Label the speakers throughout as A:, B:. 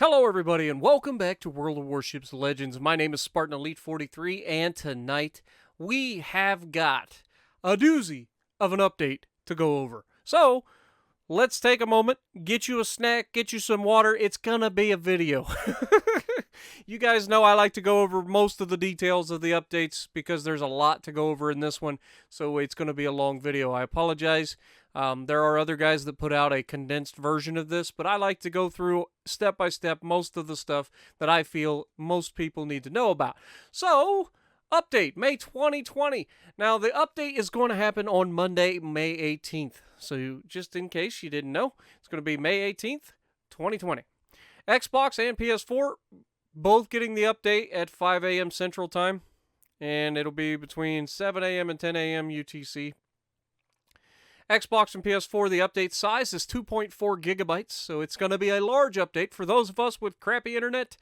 A: Hello everybody and welcome back to World of Warships Legends. My name is Spartan Elite 43 and tonight we have got a doozy of an update to go over. So, let's take a moment, get you a snack, get you some water. It's gonna be a video. You guys know I like to go over most of the details of the updates because there's a lot to go over in this one, so it's gonna be a long video. I apologize. There are other guys that put out a condensed version of this, but I like to go through step by step most of the stuff that I feel most people need to know about. So, update, May 2020. Now, the update is going to happen on Monday, May 18th. So, just in case you didn't know, it's going to be May 18th, 2020. Xbox and PS4 both getting the update at 5 a.m. Central Time, and it'll be between 7 a.m. and 10 a.m. UTC. Xbox and PS4, the update size is 2.4 gigabytes, so it's going to be a large update. For those of us with crappy internet,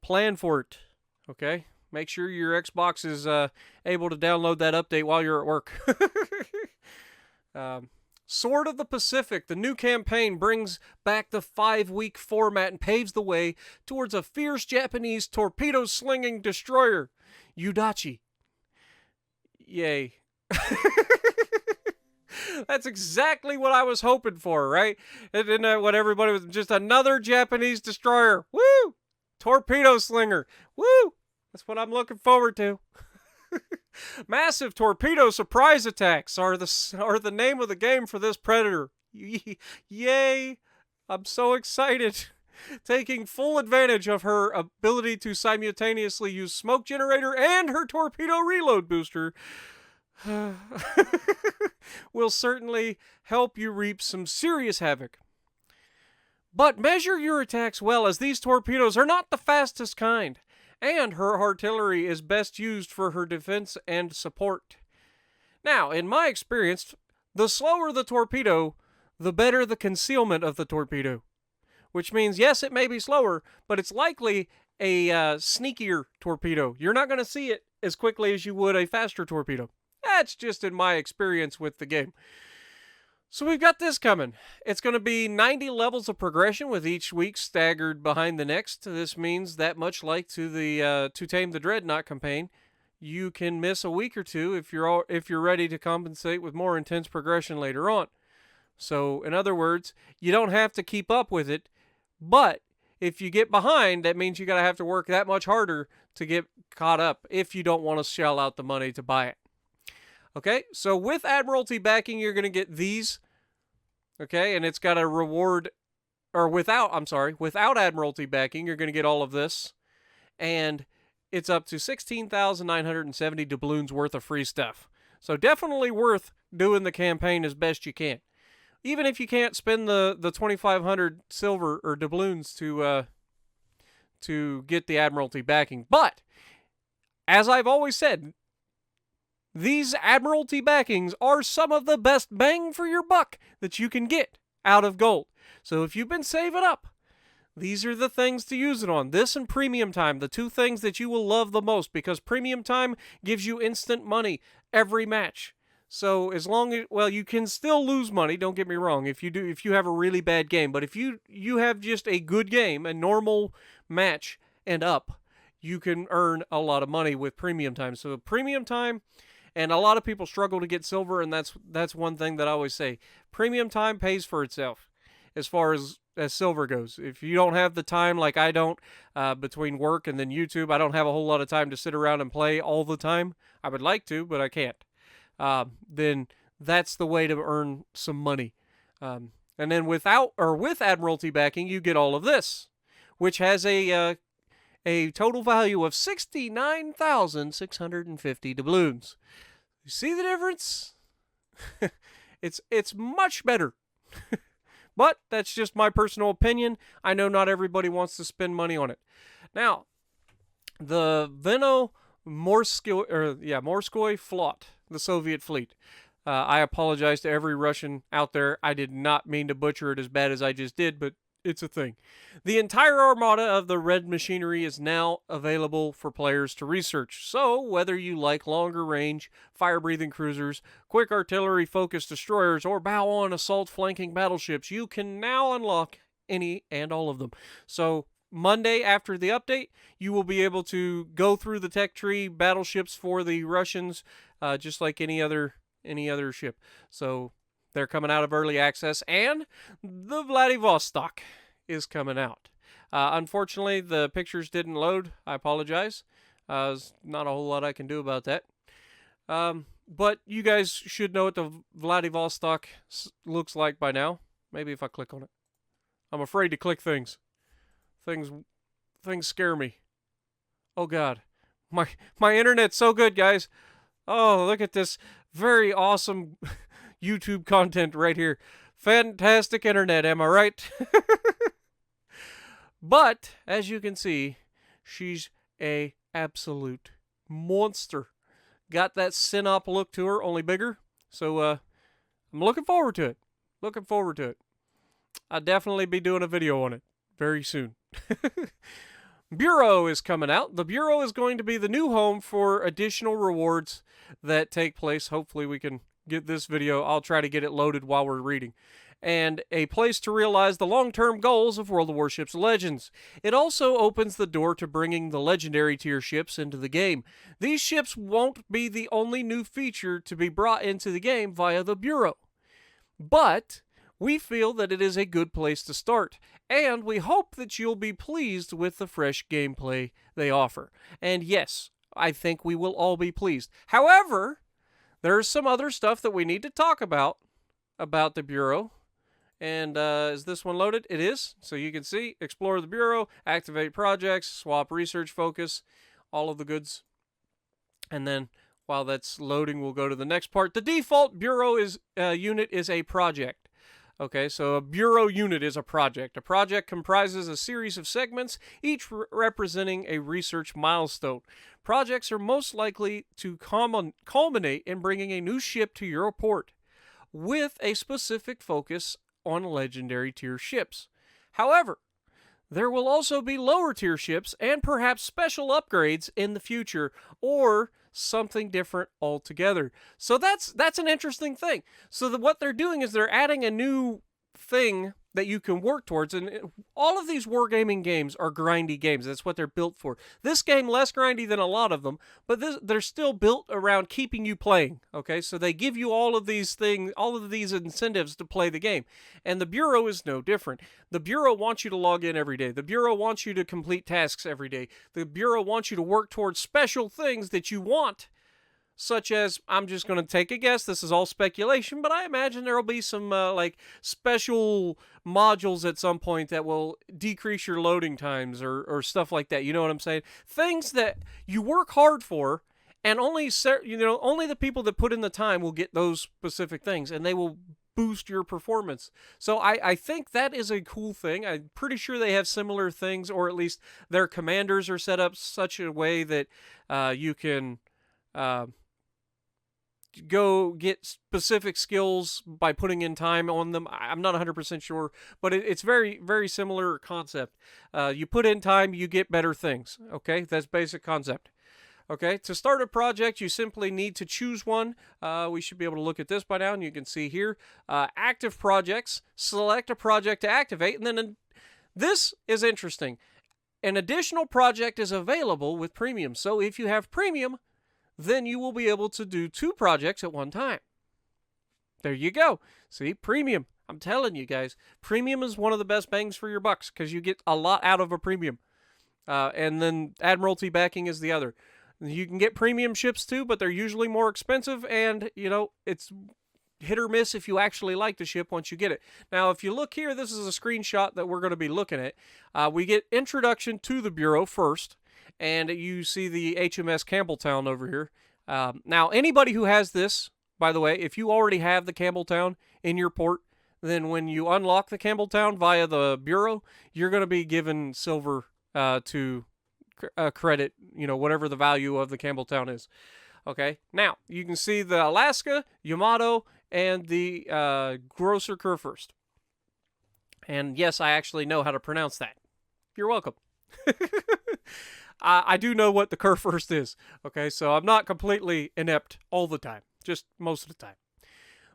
A: plan for it, okay? Make sure your Xbox is able to download that update while you're at work. Sword of the Pacific, the new campaign brings back the 5-week format and paves the way towards a fierce Japanese torpedo-slinging destroyer, Udachi. Yay. That's exactly what I was hoping for, right? Isn't that what everybody was? Just another Japanese destroyer. Woo! Torpedo slinger. Woo! That's what I'm looking forward to. Massive torpedo surprise attacks are the name of the game for this predator. Yay! I'm so excited. Taking full advantage of her ability to simultaneously use smoke generator and her torpedo reload booster will certainly help you reap some serious havoc. But measure your attacks well, as these torpedoes are not the fastest kind, and her artillery is best used for her defense and support. Now, in my experience, the slower the torpedo, the better the concealment of the torpedo. Which means, yes, it may be slower, but it's likely a sneakier torpedo. You're not going to see it as quickly as you would a faster torpedo. That's just in my experience with the game. So we've got this coming. It's going to be 90 levels of progression with each week staggered behind the next. This means that much like to the To Tame the Dreadnought campaign, you can miss a week or two if you're ready to compensate with more intense progression later on. So in other words, you don't have to keep up with it, but if you get behind, that means you got to have to work that much harder to get caught up if you don't want to shell out the money to buy it. Okay, so with Admiralty backing, you're going to get these. Okay, and it's got a reward, or without Admiralty backing, you're going to get all of this. And it's up to 16,970 doubloons worth of free stuff. So definitely worth doing the campaign as best you can. Even if you can't spend the 2,500 silver or doubloons to get the Admiralty backing. But, as I've always said, these Admiralty backings are some of the best bang for your buck that you can get out of gold. So if you've been saving up, these are the things to use it on. This and Premium Time, the two things that you will love the most, because Premium Time gives you instant money every match. So as long as, well, you can still lose money, don't get me wrong, if you have a really bad game. But if you have just a good game, a normal match and up, you can earn a lot of money with Premium Time. So Premium Time. And a lot of people struggle to get silver, and that's one thing that I always say. Premium time pays for itself as far as silver goes. If you don't have the time, like I don't, between work and then YouTube, I don't have a whole lot of time to sit around and play all the time. I would like to, but I can't. Then that's the way to earn some money. And then with Admiralty backing, you get all of this, which has a total value of 69,650 doubloons. You see the difference? It's much better. But that's just my personal opinion. I know not everybody wants to spend money on it. Now, the Morskoy Flot, the Soviet fleet. I apologize to every Russian out there. I did not mean to butcher it as bad as I just did, but it's a thing. The entire armada of the Red Machinery is now available for players to research. So, whether you like longer range, fire-breathing cruisers, quick artillery-focused destroyers, or bow-on assault flanking battleships, you can now unlock any and all of them. So, Monday after the update, you will be able to go through the tech tree battleships for the Russians, just like any other ship. So they're coming out of early access, and the Vladivostok is coming out. Unfortunately, the pictures didn't load. I apologize. There's not a whole lot I can do about that. But you guys should know what the Vladivostok looks like by now. Maybe if I click on it. I'm afraid to click things. Things scare me. Oh God. My internet's so good, guys. Oh, look at this very awesome YouTube content right here. Fantastic internet, am I right? But, as you can see, she's a absolute monster. Got that Synop look to her, only bigger. So, I'm looking forward to it. I'll definitely be doing a video on it very soon. Bureau is coming out. The Bureau is going to be the new home for additional rewards that take place. Hopefully we can get this video. I'll try to get it loaded while we're reading. And a place to realize the long-term goals of World of Warships Legends. It also opens the door to bringing the legendary tier ships into the game. These ships won't be the only new feature to be brought into the game via the Bureau. But we feel that it is a good place to start, and we hope that you'll be pleased with the fresh gameplay they offer. And yes, I think we will all be pleased. However, there's some other stuff that we need to talk about the Bureau. And is this one loaded? It is. So you can see, explore the Bureau, activate projects, swap research focus, all of the goods. And then while that's loading, we'll go to the next part. The default Bureau unit is a project. Okay, so a Bureau unit is a project. A project comprises a series of segments, each representing a research milestone. Projects are most likely to culminate in bringing a new ship to your port, with a specific focus on legendary tier ships. However, there will also be lower tier ships and perhaps special upgrades in the future, or something different altogether. So that's an interesting thing. So what they're doing is they're adding a new thing that you can work towards, and all of these wargaming games are grindy games. That's what they're built for. This game less grindy than a lot of them, but they're still built around keeping you playing. Okay, so they give you all of these things, all of these incentives to play the game, and the Bureau is no different. The Bureau wants you to log in every day. The Bureau wants you to complete tasks every day. The Bureau wants you to work towards special things that you want, such as, I'm just going to take a guess, this is all speculation, but I imagine there will be some like special modules at some point that will decrease your loading times or stuff like that. You know what I'm saying? Things that you work hard for, and only the people that put in the time will get those specific things, and they will boost your performance. So I think that is a cool thing. I'm pretty sure they have similar things, or at least their commanders are set up such a way that you can go get specific skills by putting in time on them. I'm not 100% sure, but it's very, very similar concept. You put in time, you get better things. Okay, that's basic concept. Okay, to start a project, you simply need to choose one. We should be able to look at this by now, and you can see here, active projects, select a project to activate, and then this is interesting. An additional project is available with premium. So if you have premium, then you will be able to do 2 projects at one time. There you go. See, premium. I'm telling you guys, premium is one of the best bangs for your bucks because you get a lot out of a premium. And then Admiralty backing is the other. You can get premium ships too, but they're usually more expensive, and, you know, it's hit or miss if you actually like the ship once you get it. Now, if you look here, this is a screenshot that we're going to be looking at. We get introduction to the Bureau first, and you see the HMS Campbelltown over here. Now, anybody who has this, by the way, if you already have the Campbelltown in your port, then when you unlock the Campbelltown via the Bureau, you're going to be given silver to credit, you know, whatever the value of the Campbelltown is. Okay, now, you can see the Alaska, Yamato, and the Grosser Kurfürst. And yes, I actually know how to pronounce that. You're welcome. I do know what the Kurfürst is, okay? So I'm not completely inept all the time, just most of the time.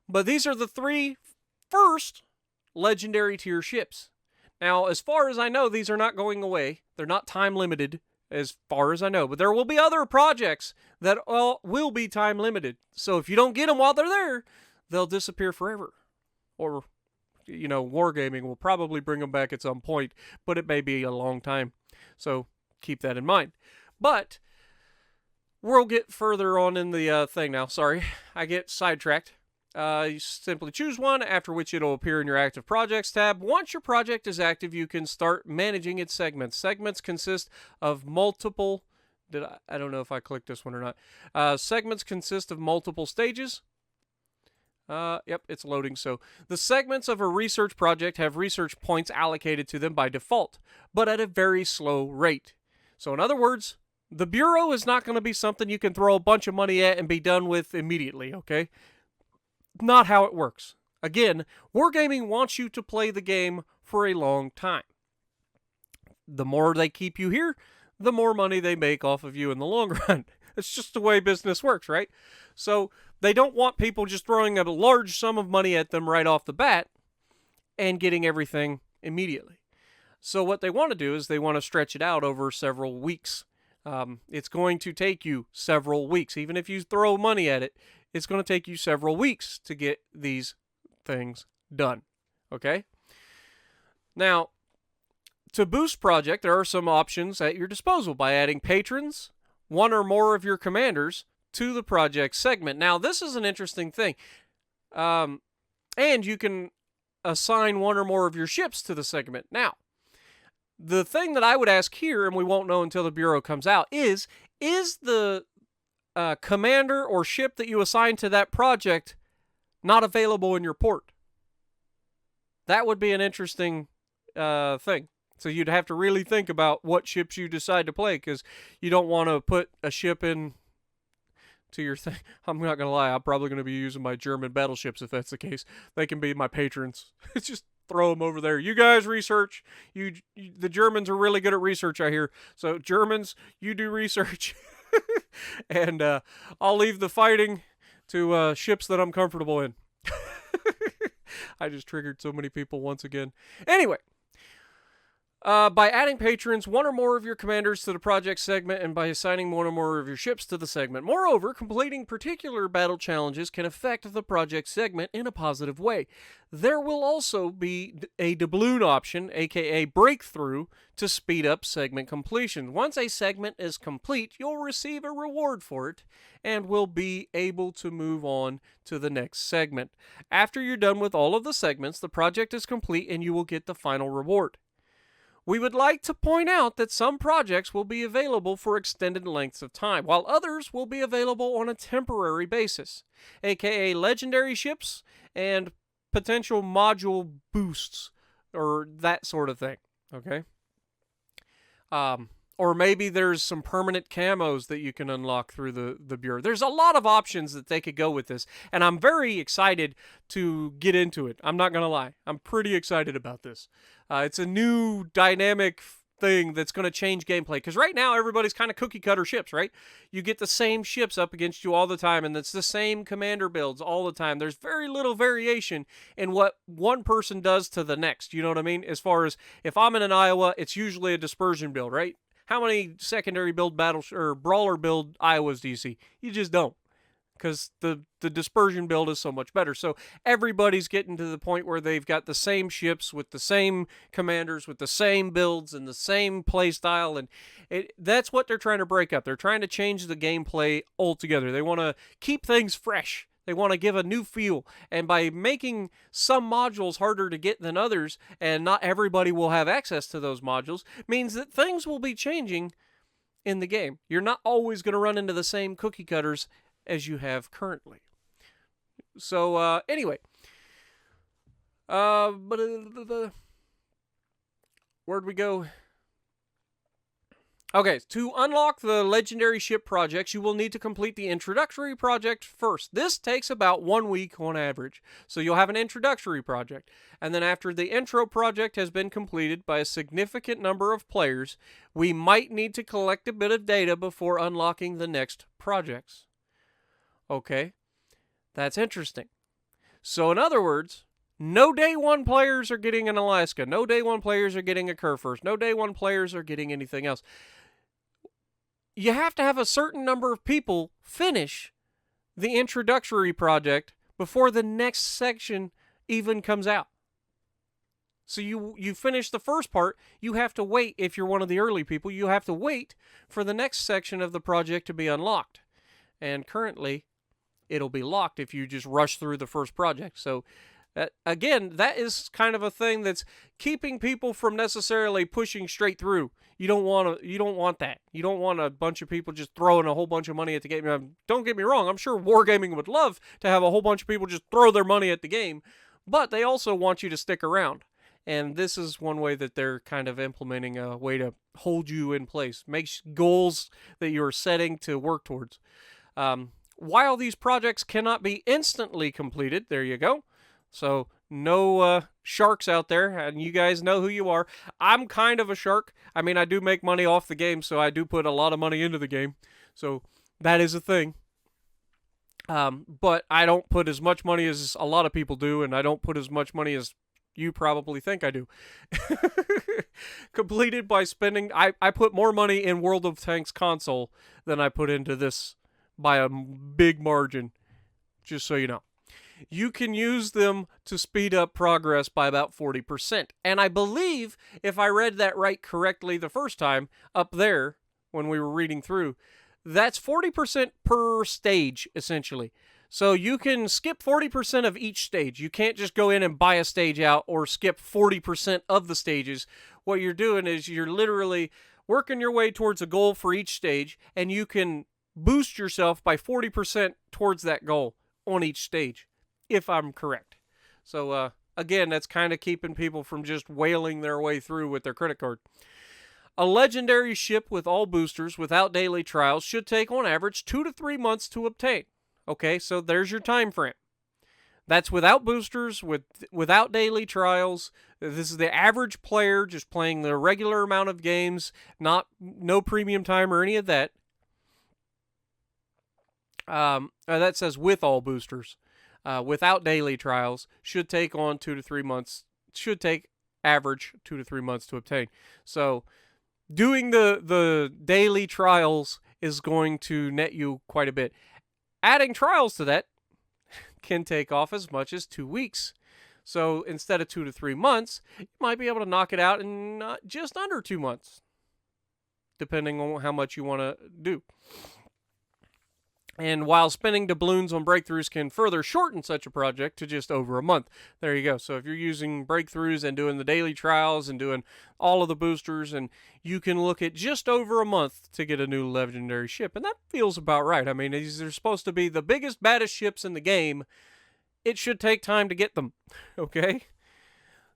A: But these are the 3 first legendary tier ships. Now, as far as I know, these are not going away. They're not time limited, as far as I know. But there will be other projects that will be time limited. So if you don't get them while they're there, they'll disappear forever. Or, Wargaming will probably bring them back at some point, but it may be a long time. So keep that in mind. But we'll get further on in the thing now. Sorry, I get sidetracked. You simply choose one, after which it'll appear in your Active Projects tab. Once your project is active, you can start managing its segments. Segments consist of multiple... I don't know if I clicked this one or not. Segments consist of multiple stages. Yep, it's loading. So the segments of a research project have research points allocated to them by default, but at a very slow rate. So in other words, the Bureau is not going to be something you can throw a bunch of money at and be done with immediately, okay? Not how it works. Again, Wargaming wants you to play the game for a long time. The more they keep you here, the more money they make off of you in the long run. It's just the way business works, right? So they don't want people just throwing a large sum of money at them right off the bat and getting everything immediately. So what they want to do is they want to stretch it out over several weeks. It's going to take you several weeks. Even if you throw money at it, it's going to take you several weeks to get these things done. Okay? Now, to boost project, there are some options at your disposal by adding patrons, one or more of your commanders, to the project segment. Now, this is an interesting thing. And you can assign one or more of your ships to the segment. Now, the thing that I would ask here, and we won't know until the Bureau comes out, is the commander or ship that you assign to that project not available in your port? That would be an interesting thing. So you'd have to really think about what ships you decide to play, because you don't want to put a ship in to your thing. I'm not going to lie, I'm probably going to be using my German battleships if that's the case. They can be my patrons. It's just throw them over there. You guys research. The Germans are really good at research, I hear. So Germans, you do research. And I'll leave the fighting to ships that I'm comfortable in. I just triggered so many people once again. Anyway, by adding patrons, one or more of your commanders to the project segment, and by assigning one or more of your ships to the segment. Moreover, completing particular battle challenges can affect the project segment in a positive way. There will also be a doubloon option, aka breakthrough, to speed up segment completion. Once a segment is complete, you'll receive a reward for it, and will be able to move on to the next segment. After you're done with all of the segments, the project is complete and you will get the final reward. We would like to point out that some projects will be available for extended lengths of time, while others will be available on a temporary basis, aka legendary ships and potential module boosts, or that sort of thing, okay? Or maybe there's some permanent camos that you can unlock through the Bureau. There's a lot of options that they could go with this, and I'm very excited to get into it. I'm not going to lie. I'm pretty excited about this. It's a new dynamic thing that's going to change gameplay, because right now everybody's kind of cookie-cutter ships, right? You get the same ships up against you all the time, and it's the same commander builds all the time. There's very little variation in what one person does to the next, you know what I mean? As far as, if I'm in an Iowa, it's usually a dispersion build, right? How many secondary build or brawler build Iowas do you see? You just don't, because the dispersion build is so much better. So everybody's getting to the point where they've got the same ships with the same commanders, with the same builds and the same play style, and that's what they're trying to break up. They're trying to change the gameplay altogether. They want to keep things fresh. They want to give a new feel, and by making some modules harder to get than others, and not everybody will have access to those modules, means that things will be changing in the game. You're not always going to run into the same cookie cutters as you have currently. So, anyway. Where'd we go? Okay, to unlock the legendary ship projects, you will need to complete the introductory project first. This takes about 1 week on average. So you'll have an introductory project. And then after the intro project has been completed by a significant number of players, we might need to collect a bit of data before unlocking the next projects. Okay, that's interesting. So in other words, No day one players are getting an Alaska. No day one players are getting a Kurfürst. No day one players are getting anything else. You have to have a certain number of people finish the introductory project before the next section even comes out. So you finish the first part, you have to wait, if you're one of the early people, you have to wait for the next section of the project to be unlocked. And currently, it'll be locked if you just rush through the first project. So, again, that is kind of a thing that's keeping people from necessarily pushing straight through. You don't want that. You don't want a bunch of people just throwing a whole bunch of money at the game. Now, don't get me wrong, I'm sure Wargaming would love to have a whole bunch of people just throw their money at the game, but they also want you to stick around. And this is one way that they're kind of implementing a way to hold you in place, make goals that you're setting to work towards. While these projects cannot be instantly completed, there you go. So no sharks out there, and you guys know who you are. I'm kind of a shark. I mean, I do make money off the game, so I do put a lot of money into the game. So that is a thing. But I don't put as much money as a lot of people do, and I don't put as much money as you probably think I do. Completed by spending... I put more money in World of Tanks console than I put into this by a big margin, just so you know. You can use them to speed up progress by about 40%. And I believe, if I read that right correctly the first time, up there, when we were reading through, that's 40% per stage, essentially. So you can skip 40% of each stage. You can't just go in and buy a stage out or skip 40% of the stages. What you're doing is you're literally working your way towards a goal for each stage, and you can boost yourself by 40% towards that goal on each stage, if I'm correct. So, again, that's kind of keeping people from just wailing their way through with their credit card. A legendary ship with all boosters without daily trials should take on average 2 to 3 months to obtain. Okay, so there's your time frame. That's without boosters, without daily trials. This is the average player just playing the regular amount of games, no premium time or any of that. That says with all boosters. Without daily trials, should take on 2 to 3 months. Should take average 2 to 3 months to obtain. So, doing the daily trials is going to net you quite a bit. Adding trials to that can take off as much as 2 weeks. So instead of 2 to 3 months, you might be able to knock it out in just under 2 months, depending on how much you want to do. And while spending doubloons on breakthroughs can further shorten such a project to just over a month. There you go. So if you're using breakthroughs and doing the daily trials and doing all of the boosters, and you can look at just over a month to get a new legendary ship. And that feels about right. I mean, these are supposed to be the biggest, baddest ships in the game. It should take time to get them. Okay?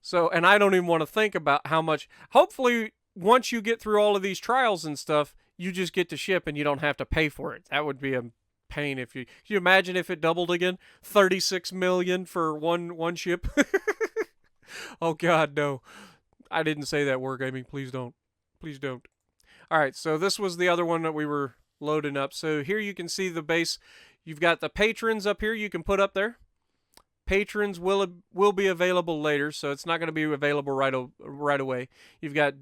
A: So, and I don't even want to think about how much. Hopefully, once you get through all of these trials and stuff, you just get the ship and you don't have to pay for it. That would be a pain if can you imagine if it doubled again? 36 million for one ship. Oh god, no. I didn't say that, Wargaming. Please don't. Please don't. Alright, so this was the other one that we were loading up. So here you can see the base. You've got the patrons up here you can put up there. Patrons will be available later, so it's not going to be available right away. You've got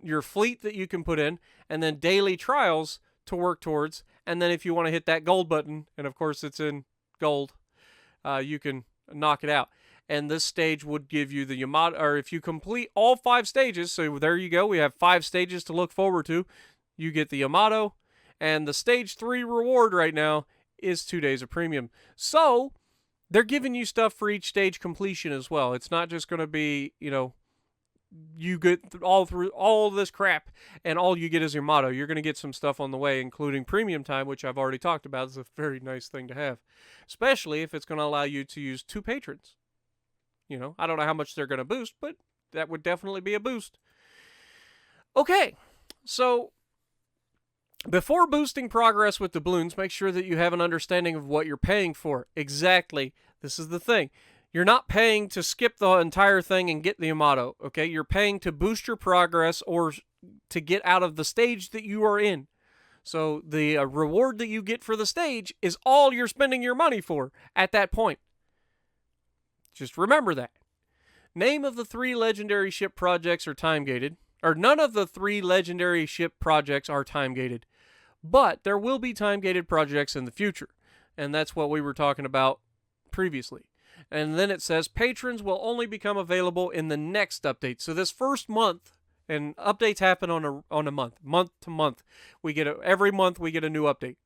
A: your fleet that you can put in, and then daily trials to work towards. And then if you want to hit that gold button, and of course it's in gold, you can knock it out. And this stage would give you the Yamato, or if you complete all 5 stages, so there you go, we have 5 stages to look forward to, you get the Yamato, and the stage 3 reward right now is 2 days of premium. So, they're giving you stuff for each stage completion as well. It's not just going to be, you get all through all this crap and all you get is your motto. You're going to get some stuff on the way, including premium time, which I've already talked about. It's a very nice thing to have, especially if it's going to allow you to use 2 patrons. I don't know how much they're going to boost, but that would definitely be a boost. Okay, so before boosting progress with doubloons, make sure that you have an understanding of what you're paying for. Exactly. This is the thing. You're not paying to skip the entire thing and get the Yamato, okay? You're paying to boost your progress or to get out of the stage that you are in. So the reward that you get for the stage is all you're spending your money for at that point. Just remember that. Name of the 3 legendary ship projects are time-gated. Or none of the 3 legendary ship projects are time-gated. But there will be time-gated projects in the future. And that's what we were talking about previously. And then it says patrons will only become available in the next update. So this first month, and updates happen on a month to month. Every month we get a new update.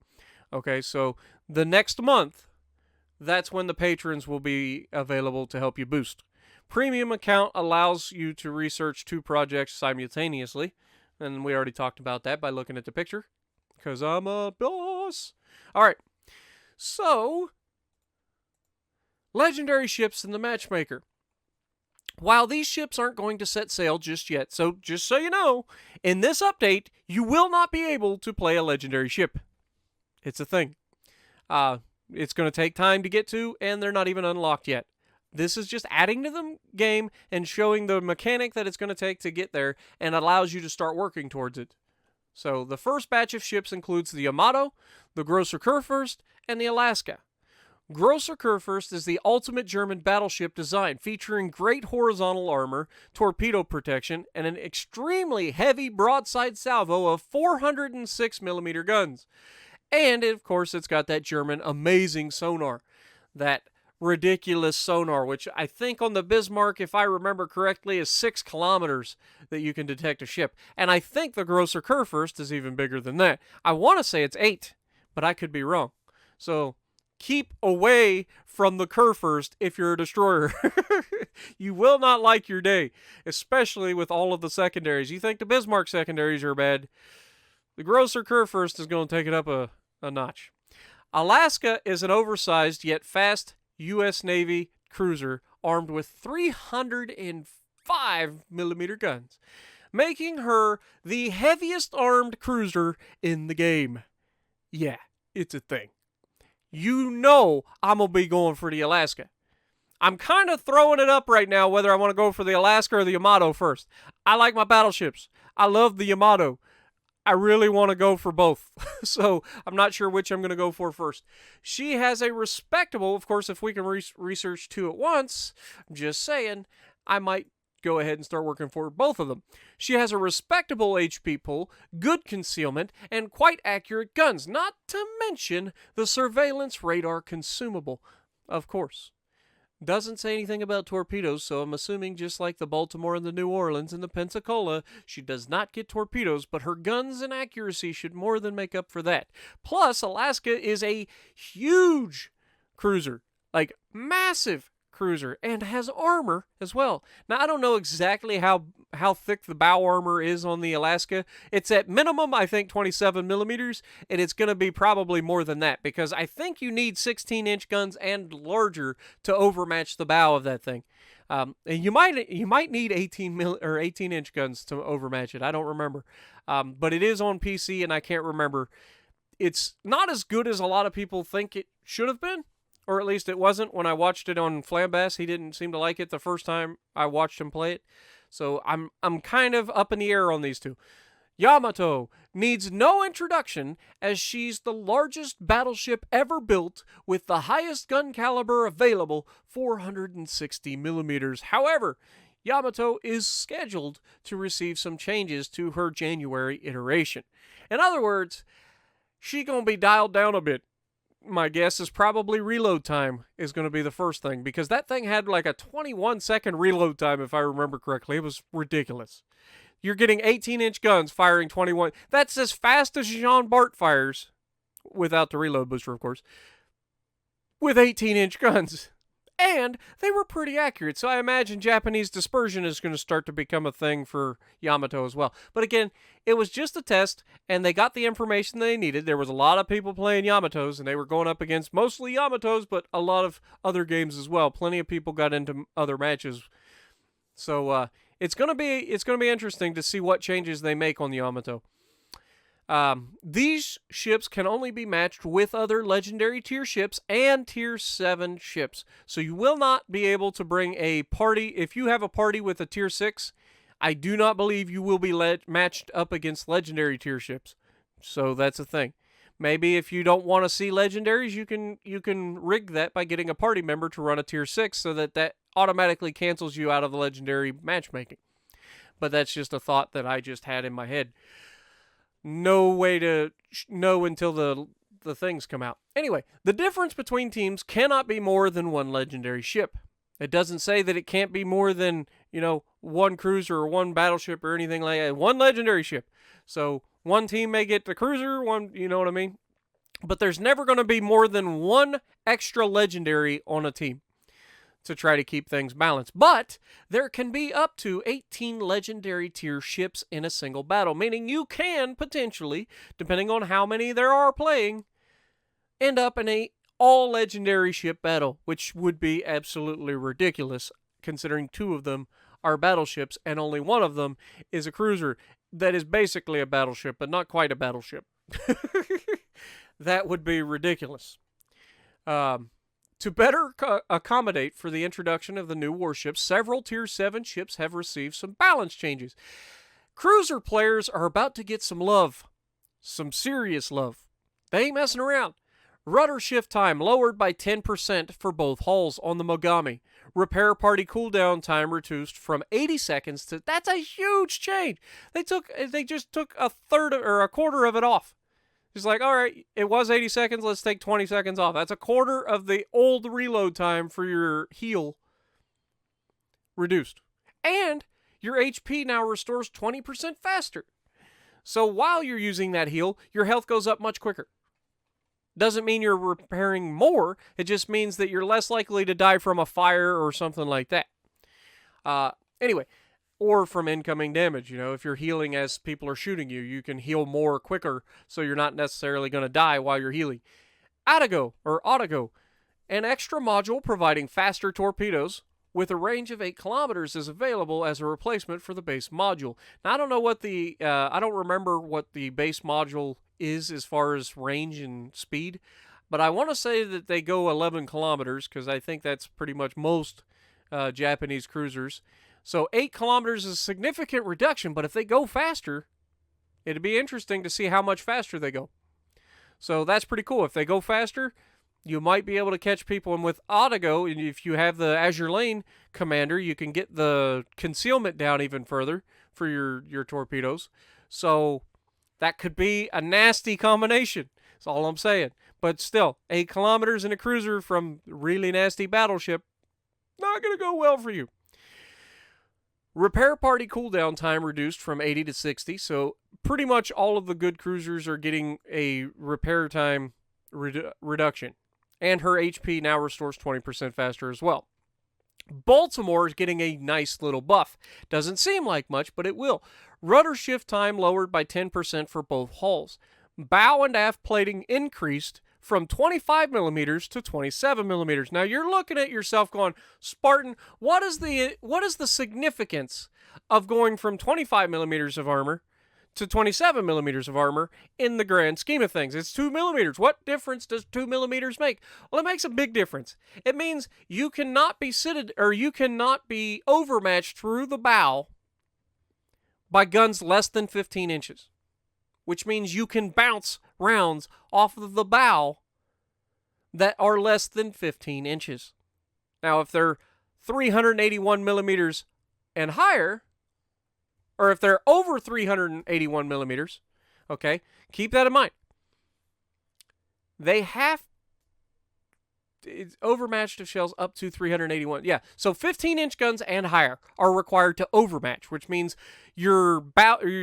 A: Okay, so the next month, that's when the patrons will be available to help you boost. Premium account allows you to research 2 projects simultaneously. And we already talked about that by looking at the picture. Because I'm a boss. Alright. So, legendary ships in the Matchmaker. While these ships aren't going to set sail just yet, so just so you know, in this update, you will not be able to play a legendary ship. It's a thing. It's going to take time to get to, and they're not even unlocked yet. This is just adding to the game and showing the mechanic that it's going to take to get there and allows you to start working towards it. So the first batch of ships includes the Yamato, the Grosser Kurfürst, and the Alaska. Grosser Kurfürst is the ultimate German battleship design, featuring great horizontal armor, torpedo protection, and an extremely heavy broadside salvo of 406mm guns. And, of course, it's got that German amazing sonar. That ridiculous sonar, which I think on the Bismarck, if I remember correctly, is 6 kilometers that you can detect a ship. And I think the Grosser Kurfürst is even bigger than that. I want to say it's 8, but I could be wrong. So keep away from the Kurfürst if you're a destroyer. You will not like your day, especially with all of the secondaries. You think the Bismarck secondaries are bad. The Grosser Kurfürst is going to take it up a notch. Alaska is an oversized yet fast U.S. Navy cruiser armed with 305mm guns, making her the heaviest armed cruiser in the game. Yeah, it's a thing. You know I'm going to be going for the Alaska. I'm kind of throwing it up right now whether I want to go for the Alaska or the Yamato first. I like my battleships. I love the Yamato. I really want to go for both. So I'm not sure which I'm going to go for first. She has a respectable, of course, if we can research 2 at once, I'm just saying, I might go ahead and start working for both of them. She has a respectable HP pool, good concealment, and quite accurate guns, not to mention the surveillance radar consumable, of course. Doesn't say anything about torpedoes, so I'm assuming just like the Baltimore and the New Orleans and the Pensacola, she does not get torpedoes, but her guns and accuracy should more than make up for that. Plus, Alaska is a huge cruiser, like massive cruiser, and has armor as well. Now, I don't know exactly how thick the bow armor is on the Alaska. It's at minimum, I think, 27mm, and it's going to be probably more than that, because I think you need 16-inch guns and larger to overmatch the bow of that thing. And you might need 18-inch guns to overmatch it. I don't remember. But it is on PC, and I can't remember. It's not as good as a lot of people think it should have been. Or at least it wasn't when I watched it on Flambass. He didn't seem to like it the first time I watched him play it. So I'm kind of up in the air on these 2. Yamato needs no introduction, as she's the largest battleship ever built with the highest gun caliber available, 460mm. However, Yamato is scheduled to receive some changes to her January iteration. In other words, she's going to be dialed down a bit. My guess is probably reload time is going to be the first thing, because that thing had like a 21-second reload time, if I remember correctly. It was ridiculous. You're getting 18-inch guns firing 21. That's as fast as Jean Bart fires, without the reload booster, of course, with 18-inch guns. And they were pretty accurate, so I imagine Japanese dispersion is going to start to become a thing for Yamato as well. But again, it was just a test, and they got the information they needed. There was a lot of people playing Yamatos, and they were going up against mostly Yamatos, but a lot of other games as well. Plenty of people got into other matches. So it's going to be interesting to see what changes they make on the Yamato. These ships can only be matched with other legendary tier ships and tier 7 ships. So you will not be able to bring a party. If you have a party with a tier 6, I do not believe you will be matched up against legendary tier ships. So that's a thing. Maybe if you don't want to see legendaries, you can rig that by getting a party member to run a tier 6 so that automatically cancels you out of the legendary matchmaking. But that's just a thought that I just had in my head. No way to know until the things come out. Anyway, the difference between teams cannot be more than one legendary ship. It doesn't say that it can't be more than, one cruiser or one battleship or anything like that. One legendary ship. So one team may get the cruiser, one, you know what I mean? But there's never going to be more than one extra legendary on a team to try to keep things balanced. But there can be up to 18 legendary tier ships in a single battle, meaning you can potentially, depending on how many there are playing, end up in a all legendary ship battle, which would be absolutely ridiculous considering 2 of them are battleships and only one of them is a cruiser that is basically a battleship, but not quite a battleship. That would be ridiculous. To better accommodate for the introduction of the new warships, several Tier 7 ships have received some balance changes. Cruiser players are about to get some love. Some serious love. They ain't messing around. Rudder shift time lowered by 10% for both hulls on the Mogami. Repair party cooldown time reduced from 80 seconds to... That's a huge change. They just took a third or a quarter of it off. It's like, all right, it was 80 seconds, let's take 20 seconds off. That's a quarter of the old reload time for your heal reduced. And your HP now restores 20% faster. So while you're using that heal, your health goes up much quicker. Doesn't mean you're repairing more. It just means that you're less likely to die from a fire or something like that. Anyway, or from incoming damage. If you're healing as people are shooting you, you can heal more quicker, so you're not necessarily going to die while you're healing. Autogo, an extra module providing faster torpedoes with a range of 8 kilometers is available as a replacement for the base module. Now, I don't know what I don't remember what the base module is as far as range and speed, but I want to say that they go 11 kilometers because I think that's pretty much most Japanese cruisers. So 8 kilometers is a significant reduction, but if they go faster, it'd be interesting to see how much faster they go. So that's pretty cool. If they go faster, you might be able to catch people. And with Autogo, if you have the Azure Lane commander, you can get the concealment down even further for your torpedoes. So that could be a nasty combination. That's all I'm saying. But still, 8 kilometers in a cruiser from really nasty battleship, not going to go well for you. Repair party cooldown time reduced from 80 to 60, so pretty much all of the good cruisers are getting a repair time reduction. And her HP now restores 20% faster as well. Baltimore is getting a nice little buff. Doesn't seem like much, but it will. Rudder shift time lowered by 10% for both hulls. Bow and aft plating increased from 25 millimeters to 27 millimeters. Now you're looking at yourself going, Spartan, what is the significance of going from 25 millimeters of armor to 27 millimeters of armor in the grand scheme of things? It's 2 millimeters. What difference does 2 millimeters make? Well, it makes a big difference. It means you cannot be overmatched through the bow by guns less than 15 inches. Which means you can bounce rounds off of the bow that are less than 15 inches. Now, if they're 381 millimeters and higher, or if they're over 381 millimeters, okay, keep that in mind. They have it's overmatched of shells up to 381. Yeah, so 15-inch guns and higher are required to overmatch, which means you're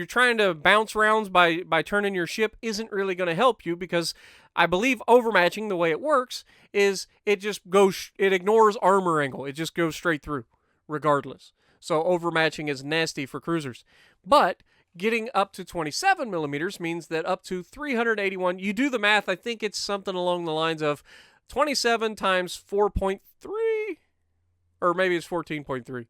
A: trying to bounce rounds by turning your ship isn't really going to help you, because I believe overmatching, the way it works, is it ignores armor angle. It just goes straight through, regardless. So overmatching is nasty for cruisers. But getting up to 27 millimeters means that up to 381, you do the math, I think it's something along the lines of 27 times 4.3, or maybe it's 14.3.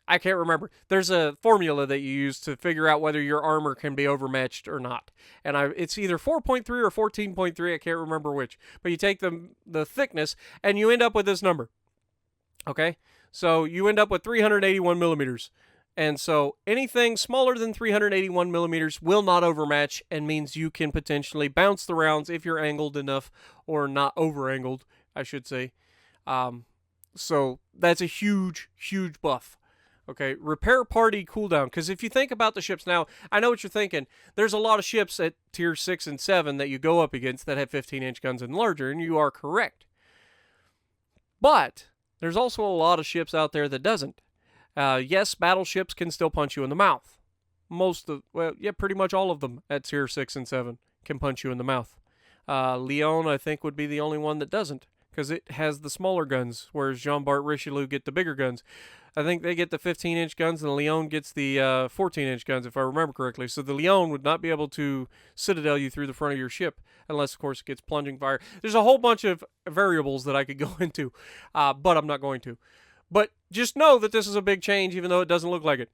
A: I can't remember. There's a formula that you use to figure out whether your armor can be overmatched or not. And it's either 4.3 or 14.3. I can't remember which. But you take the thickness and you end up with this number. Okay? So you end up with 381 millimeters. And so anything smaller than 381 millimeters will not overmatch and means you can potentially bounce the rounds if you're angled enough, or not over-angled, I should say. So that's a huge, huge buff. Okay, repair party cooldown. Because if you think about the ships now, I know what you're thinking. There's a lot of ships at tier 6 and 7 that you go up against that have 15-inch guns and larger, and you are correct. But there's also a lot of ships out there that doesn't. Yes, battleships can still punch you in the mouth. Pretty much all of them at tier 6 and 7 can punch you in the mouth. Leon, I think, would be the only one that doesn't, because it has the smaller guns, whereas Jean Bart, Richelieu get the bigger guns. I think they get the 15-inch guns, and Leon gets the 14-inch guns, if I remember correctly. So the Leon would not be able to citadel you through the front of your ship, unless, of course, it gets plunging fire. There's a whole bunch of variables that I could go into, but I'm not going to. But just know that this is a big change, even though it doesn't look like it.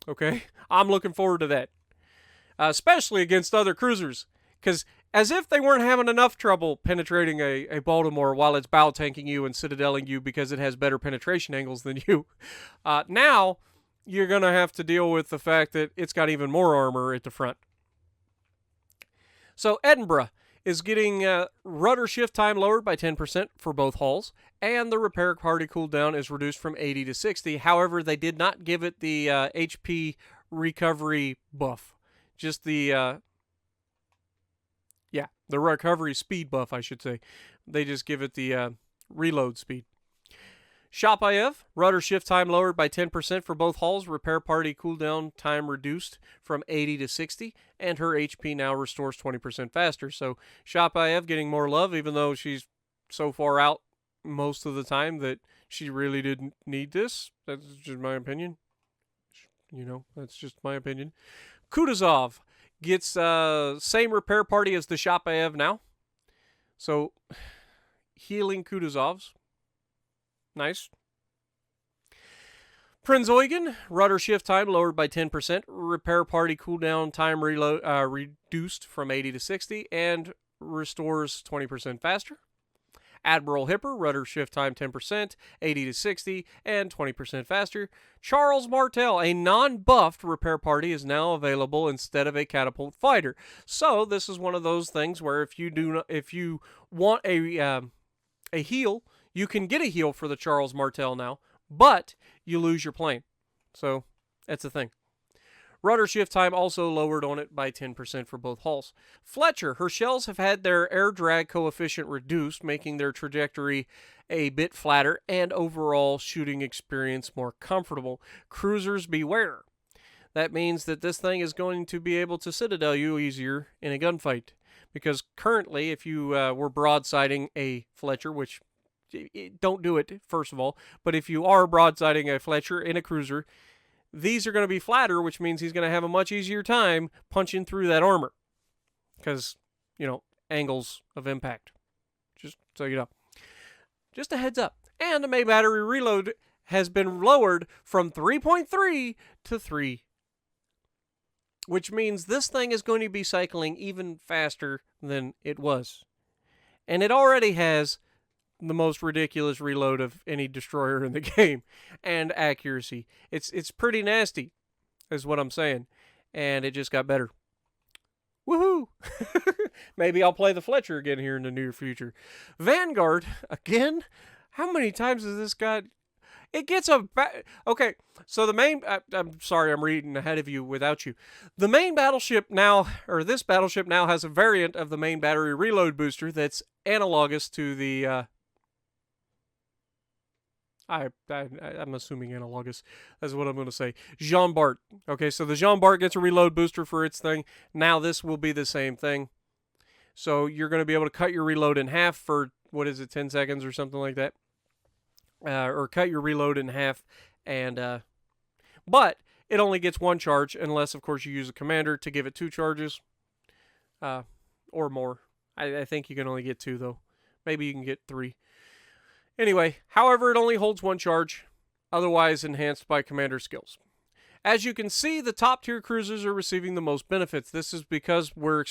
A: Okay? I'm looking forward to that. Especially against other cruisers. Because as if they weren't having enough trouble penetrating a Baltimore while it's bow tanking you and citadeling you because it has better penetration angles than you. Now, you're going to have to deal with the fact that it's got even more armor at the front. So Edinburgh is getting rudder shift time lowered by 10% for both hulls, and the repair party cooldown is reduced from 80 to 60. However, they did not give it the HP recovery buff. Just the recovery speed buff, I should say. They just give it the reload speed. Shapayev, rudder shift time lowered by 10% for both hulls, repair party cooldown time reduced from 80 to 60, and her HP now restores 20% faster. So Shapayev getting more love, even though she's so far out most of the time that she really didn't need this. That's just my opinion. That's just my opinion. Kutuzov gets same repair party as the Shapayev now. So healing Kutuzovs. Nice. Prinz Eugen, rudder shift time lowered by 10%, repair party cooldown time reduced from 80 to 60, and restores 20% faster. Admiral Hipper, rudder shift time 10%, 80 to 60, and 20% faster. Charles Martel, a non-buffed repair party, is now available instead of a catapult fighter. So this is one of those things where if you want a heal, you can get a heal for the Charles Martel now, but you lose your plane. So that's the thing. Rudder shift time also lowered on it by 10% for both hulls. Fletcher, her shells have had their air drag coefficient reduced, making their trajectory a bit flatter and overall shooting experience more comfortable. Cruisers beware. That means that this thing is going to be able to citadel you easier in a gunfight. Because currently, if you were broadsiding a Fletcher, which don't do it, first of all, but if you are broadsiding a Fletcher in a cruiser, these are going to be flatter, which means he's going to have a much easier time punching through that armor. Because, angles of impact. Just so you know. Just a heads up. And the main battery reload has been lowered from 3.3 to 3. Which means this thing is going to be cycling even faster than it was. And it already has the most ridiculous reload of any destroyer in the game, and accuracy. It's pretty nasty, is what I'm saying, and it just got better. Woohoo! Maybe I'll play the Fletcher again here in the near future. Vanguard, again? How many times has this got... It gets a... Okay, so the main... I'm sorry, I'm reading ahead of you without you. The main battleship now, or this battleship now has a variant of the main battery reload booster that's analogous to the... I'm assuming analogous. That's what I'm going to say. Jean Bart. Okay, so the Jean Bart gets a reload booster for its thing. Now this will be the same thing. So you're going to be able to cut your reload in half for, 10 seconds or something like that? Or cut your reload in half. And but it only gets one charge unless, of course, you use a commander to give it 2 charges. Or more. I think you can only get 2, though. Maybe you can get 3. Anyway, however, it only holds 1 charge, otherwise enhanced by commander skills. As you can see, the top-tier cruisers are receiving the most benefits. This is because we're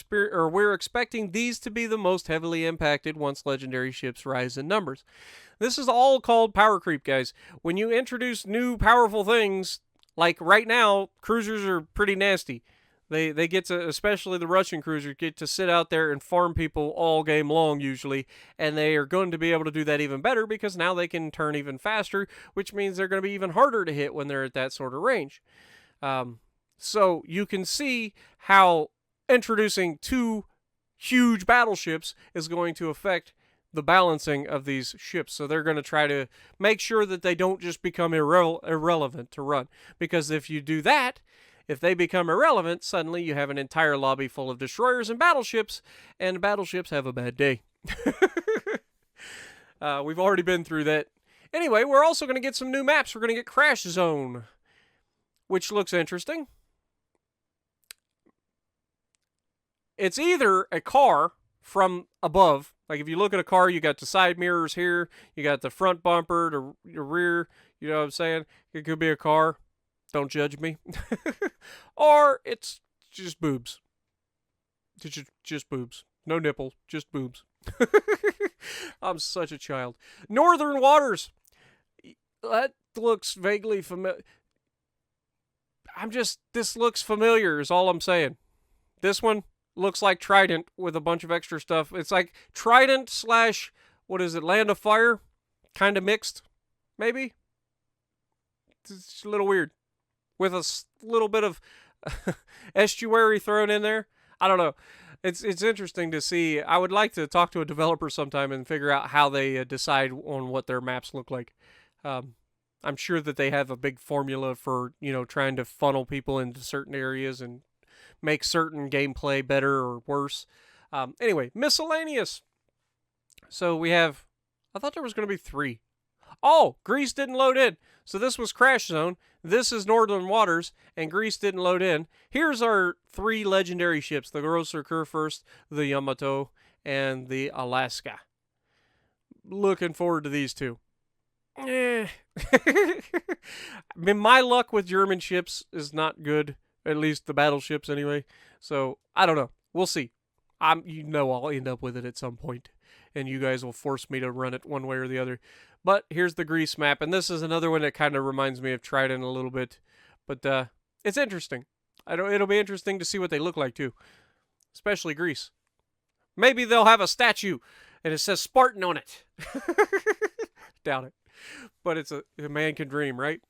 A: expecting these to be the most heavily impacted once legendary ships rise in numbers. This is all called power creep, guys. When you introduce new powerful things Like right now, cruisers are pretty nasty. They get to, especially the Russian cruisers, get to sit out there and farm people all game long usually, and they are going to be able to do that even better because now they can turn even faster, which means they're going to be even harder to hit when they're at that sort of range. So you can see how introducing 2 huge battleships is going to affect the balancing of these ships. So they're going to try to make sure that they don't just become irrelevant to run, because if you do that, if they become irrelevant, suddenly you have an entire lobby full of destroyers and battleships have a bad day. We've already been through that. Anyway, we're also going to get some new maps. We're going to get Crash Zone, which looks interesting. It's either a car from above. Like if you look at a car, you got the side mirrors here, you got the front bumper, the rear, you know what I'm saying? It could be a car. Don't judge me. Or it's just boobs. Just boobs. No nipples, just boobs. I'm such a child. Northern Waters. That looks vaguely familiar. This looks familiar is all I'm saying. This one looks like Trident with a bunch of extra stuff. It's like Trident / what is it, Land of Fire? Kind of mixed, maybe? It's a little weird. With a little bit of estuary thrown in there. I don't know. It's interesting to see. I would like to talk to a developer sometime and figure out how they decide on what their maps look like. I'm sure that they have a big formula for, trying to funnel people into certain areas and make certain gameplay better or worse. Anyway, Miscellaneous. So we have, I thought there was going to be 3. Oh, Greece didn't load in. So this was Crash Zone, this is Northern Waters, and Greece didn't load in. Here's our 3 legendary ships, the Grosser Kurfürst, the Yamato, and the Alaska. Looking forward to these 2. I mean, my luck with German ships is not good, at least the battleships anyway. So, I don't know. We'll see. I'll end up with it at some point, and you guys will force me to run it one way or the other. But here's the Greece map, and this is another one that kind of reminds me of Trident a little bit. But it's interesting. It'll be interesting to see what they look like, too. Especially Greece. Maybe they'll have a statue, and it says Spartan on it. Doubt it. But it's a man can dream, right?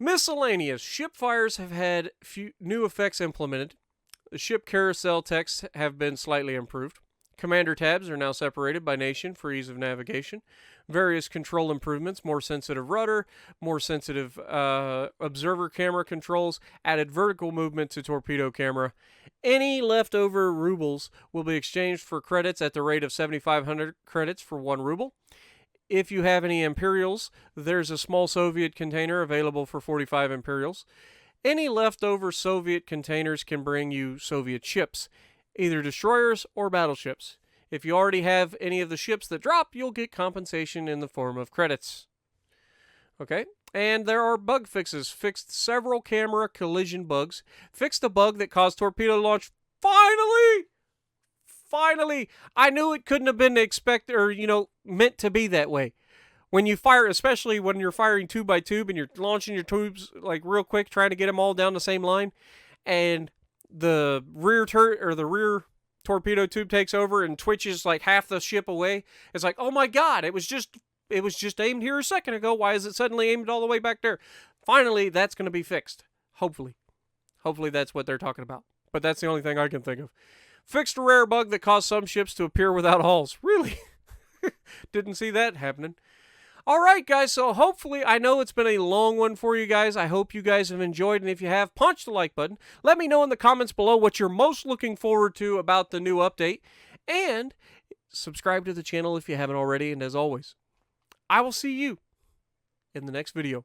A: Miscellaneous. Ship fires have had new effects implemented. The ship carousel texts have been slightly improved. Commander tabs are now separated by nation for ease of navigation. Various control improvements, more sensitive rudder, more sensitive observer camera controls, added vertical movement to torpedo camera. Any leftover rubles will be exchanged for credits at the rate of 7,500 credits for 1 ruble. If you have any Imperials, there's a small Soviet container available for 45 Imperials. Any leftover Soviet containers can bring you Soviet ships, either destroyers or battleships. If you already have any of the ships that drop, you'll get compensation in the form of credits. Okay, and there are bug fixes. Fixed several camera collision bugs. Fixed a bug that caused torpedo launch. Finally! I knew it couldn't have been expected or, meant to be that way. When you fire, especially when you're firing tube by tube and you're launching your tubes like real quick, trying to get them all down the same line, and the rear torpedo tube takes over and twitches like half the ship away. It's like, oh my god, it was just aimed here a second ago. Why is it suddenly aimed all the way back there? Finally, that's going to be fixed. Hopefully that's what they're talking about. But that's the only thing I can think of. Fixed a rare bug that caused some ships to appear without hulls. Really? Didn't see that happening. Alright guys, so hopefully, I know it's been a long one for you guys. I hope you guys have enjoyed, and if you have, punch the like button. Let me know in the comments below what you're most looking forward to about the new update, and subscribe to the channel if you haven't already, and as always, I will see you in the next video.